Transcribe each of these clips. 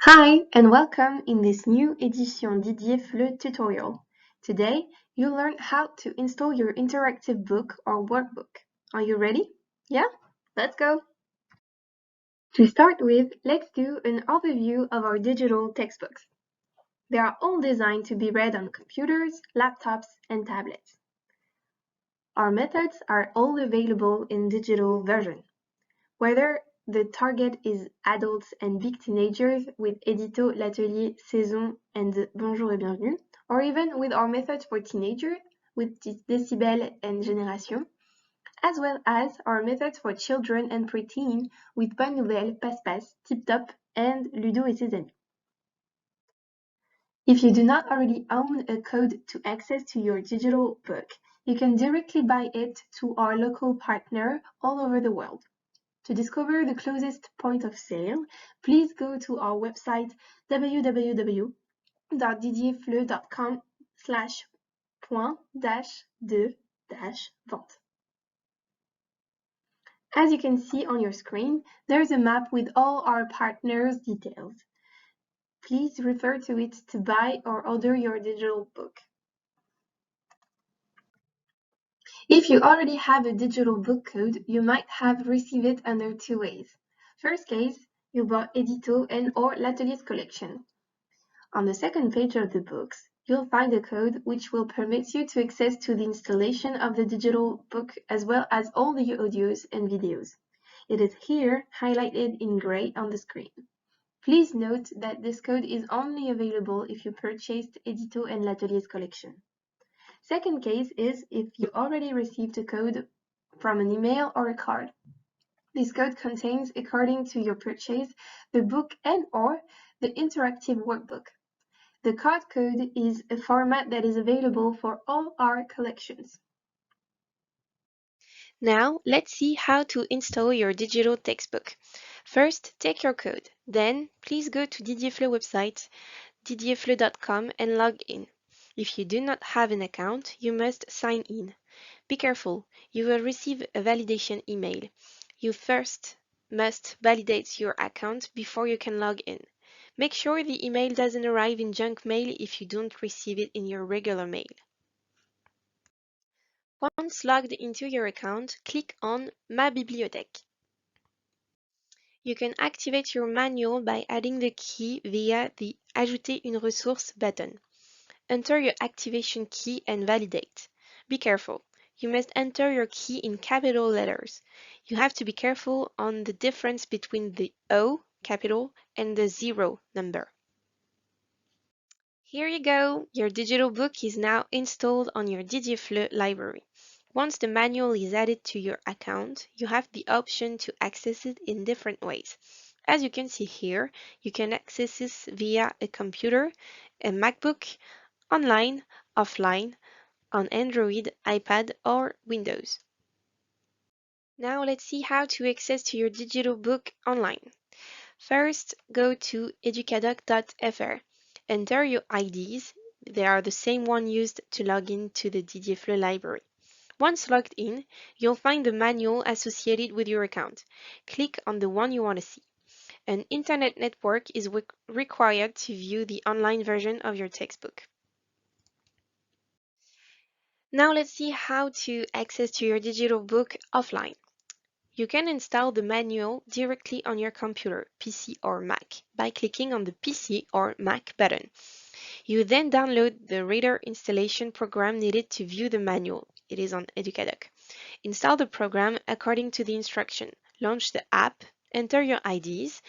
Hi and welcome in this new edition Didier FLE tutorial. Today you'll learn how to install your interactive book or workbook. Are you ready? Yeah? Let's go! To start with, let's do an overview of our digital textbooks. They are all designed to be read on computers, laptops, and tablets. Our methods are all available in digital version. Whether the target is adults and big teenagers with Édito, L'Atelier, Saison, and Bonjour et Bienvenue, or even with our methods for teenagers with Décibel and Génération, as well as our methods for children and preteen with Bonne Nouvelle, Passe-Passe, Tip Top, and Ludo et ses amis. If you do not already own a code to access to your digital book, you can directly buy it to our local partner all over the world. To discover the closest point of sale, please go to our website www.didierfle.com/point-de-vente. As you can see on your screen, there's a map with all our partners' details. Please refer to it to buy or order your digital book. If you already have a digital book code, you might have received it under two ways. First case, you bought Édito and or L'Atelier's collection. On the second page of the books, you'll find a code which will permit you to access to the installation of the digital book as well as all the audios and videos. It is here highlighted in gray on the screen. Please note that this code is only available if you purchased Édito and L'Atelier's collection. Second case is if you already received a code from an email or a card. This code contains, according to your purchase, the book and or the interactive workbook. The card code is a format that is available for all our collections. Now, let's see how to install your digital textbook. First, take your code. Then, please go to Didier FLE website, didierfle.com, and log in. If you do not have an account, you must sign in. Be careful, you will receive a validation email. You first must validate your account before you can log in. Make sure the email doesn't arrive in junk mail if you don't receive it in your regular mail. Once logged into your account, click on Ma bibliothèque. You can activate your manual by adding the key via the Ajouter une ressource button. Enter your activation key and validate. Be careful. You must enter your key in capital letters. You have to be careful on the difference between the O capital and the 0 number. Here you go! Your digital book is now installed on your Didier FLE library. Once the manual is added to your account, you have the option to access it in different ways. As you can see here, you can access this via a computer, a MacBook, online, offline, on Android, iPad, or Windows. Now let's see how to access to your digital book online. First, go to educadoc.fr. Enter your IDs. They are the same one used to log in to the Didier FLE library. Once logged in, you'll find the manual associated with your account. Click on the one you want to see. An internet network is required to view the online version of your textbook. Now let's see how to access to your digital book offline. You can install the manual directly on your computer, PC or Mac, by clicking on the PC or Mac button. You then download the reader installation program needed to view the manual. It is on Educadoc. Install the program according to the instruction. Launch the app, enter your IDs.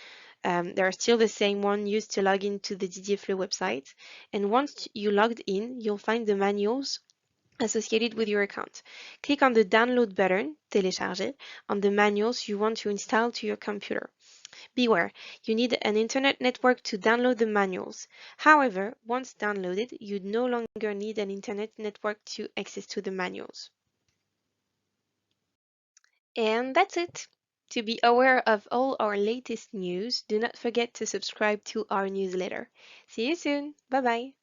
They are still the same one used to log into the Didier FLE website. And once you logged in, you'll find the manuals associated with your account. Click on the download button, télécharger, on the manuals you want to install to your computer. Beware, you need an internet network to download the manuals. However, once downloaded, you no longer need an internet network to access to the manuals. And that's it. To be aware of all our latest news, do not forget to subscribe to our newsletter. See you soon. Bye bye.